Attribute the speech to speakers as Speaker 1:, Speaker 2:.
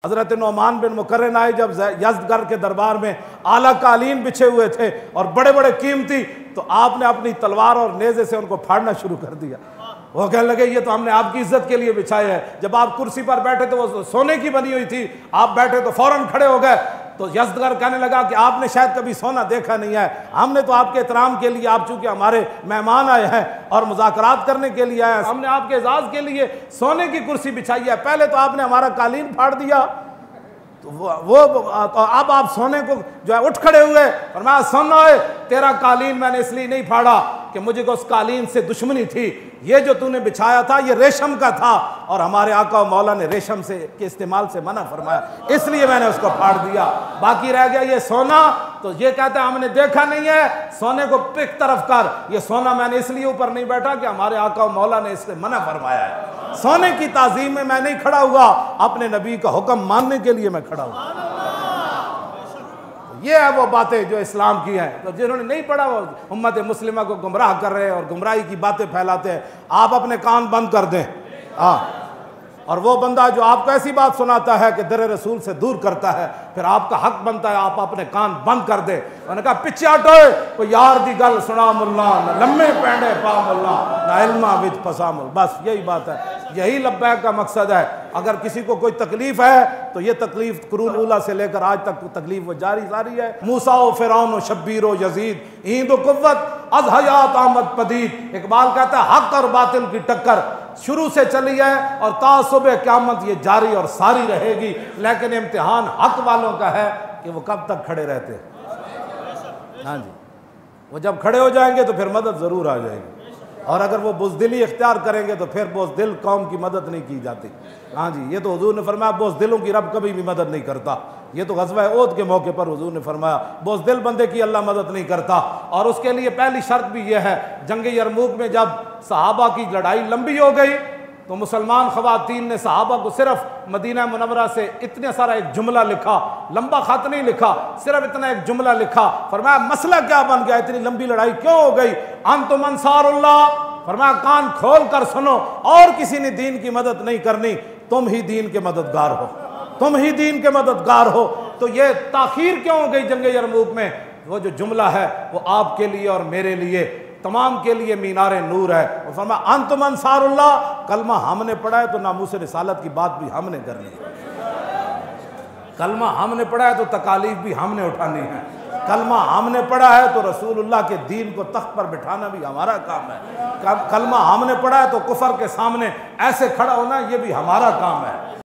Speaker 1: हज़रत नौमान बिन मुकर्रन आए जब यज़दगर्द के दरबार में आला कालीन बिछे हुए थे और बड़े बड़े कीमती, तो आपने अपनी तलवार और नेज़े से उनको फाड़ना शुरू कर दिया। वो कहने लगे ये तो हमने आपकी इज्जत के लिए बिछाया है। जब आप कुर्सी पर बैठे तो वो सोने की बनी हुई थी, आप बैठे तो फौरन खड़े हो गए। तो यज़दगर्द कहने लगा कि आपने शायद कभी सोना देखा नहीं है, हमने तो आपके एहतराम के लिए, आप चूंकि हमारे मेहमान आए हैं और मुज़ाकरात करने के लिए आए हैं, हमने आपके एजाज़ के लिए सोने की कुर्सी बिछाई है। पहले तो आपने हमारा कालीन फाड़ दिया, तो तो अब आप सोने को जो है उठ खड़े हुए और मैं सुनना है, तेरा कालीन मैंने इसलिए नहीं फाड़ा कि मुझे को उस कालीन से दुश्मनी थी। ये जो तूने बिछाया था ये रेशम का था और हमारे आका मौला ने रेशम से के इस्तेमाल से मना फरमाया, इसलिए मैंने उसको फाड़ दिया। बाकी रह गया ये सोना, तो ये कहते हैं हमने देखा नहीं है, सोने को पिक तरफ कर। ये सोना मैंने इसलिए ऊपर नहीं बैठा कि हमारे आका मौला ने इससे मना फरमाया है। सोने की ताजीम में मैं नहीं खड़ा हुआ, अपने नबी का हुक्म मानने के लिए मैं खड़ा हुआ। ये है वो बातें जो इस्लाम की हैं। तो जिन्होंने नहीं पढ़ा वो उम्मत मुस्लिमा को गुमराह कर रहे हैं और गुमराही की बातें फैलाते हैं। आप अपने कान बंद कर दें। और वो बंदा जो आपको ऐसी बात सुनाता है कि दर रसूल से दूर करता है, फिर आपका हक बनता है आप अपने कान बंद कर दे। उन्होंने कहा पिछे हटो, कोई यार दी गल सुना मुल्ला, न लम्मे पैंडे पा मुल्ला, न इल्मा विच फसा मुल। बस यही बात है, यही लब्बैक का मकसद है। अगर किसी को कोई तकलीफ है तो ये तकलीफ कुरून उला से लेकर आज तक तकलीफ वो जारी है। मूसा व फिरौन व शब्बीर व यजीद ईंद व कुव्वत अज हयात आमद पदीद। इकबाल कहता है हक और बातिल की टक्कर शुरू से चली है और ता सुबह क़यामत ये जारी और सारी रहेगी। लेकिन इम्तिहान हक वालों का है कि वो कब तक खड़े रहते हैं। हाँ जी, वो जब खड़े हो जाएंगे तो फिर मदद ज़रूर आ जाएगी, और अगर वो बुज़दिली इख्तियार करेंगे तो फिर बुज़दिल कौम की मदद नहीं की जाती। हाँ जी, ये तो हुजूर ने फरमाया बुज़दिलों की रब कभी भी मदद नहीं करता। ये तो ग़ज़वा ओद के मौके पर हुजूर ने फरमाया बुज़दिल बंदे की अल्लाह मदद नहीं करता। और उसके लिए पहली शर्त भी यह है, जंग यरमूक में जब सहाबा की लड़ाई लंबी हो गई तो मुसलमान ख़वातीन ने सहाबा को सिर्फ मदीना मुनव्वरा से इतने सारा एक जुमला लिखा, लंबा खत नहीं लिखा, सिर्फ इतना एक जुमला लिखा। फरमाया मसला क्या बन गया, इतनी लंबी लड़ाई क्यों हो गई? अंतुम अंसारुल्लाह। फरमाया कान खोल कर सुनो, और किसी ने दीन की मदद नहीं करनी, तुम ही दीन के मददगार हो, तुम ही दीन के मददगार हो। तो ये ताखीर क्यों हो गई जंग यरमूक में? वो जो जुमला है वो आपके लिए और मेरे लिए, तमाम के लिए मीनारे नूर है। और फरमाया अंतुम अंसारुल्लाह। कलमा हमने पढ़ा है तो नामूस रिसालत की बात भी हमने करनी है। कलमा हमने पढ़ा है तो तकालीफ भी हमने उठानी है। कलमा हमने पढ़ा है तो रसूलुल्लाह के दीन को तख्त पर बिठाना भी हमारा काम है। कलमा हमने पढ़ा है तो कुफर के सामने ऐसे खड़ा होना ये भी हमारा काम है।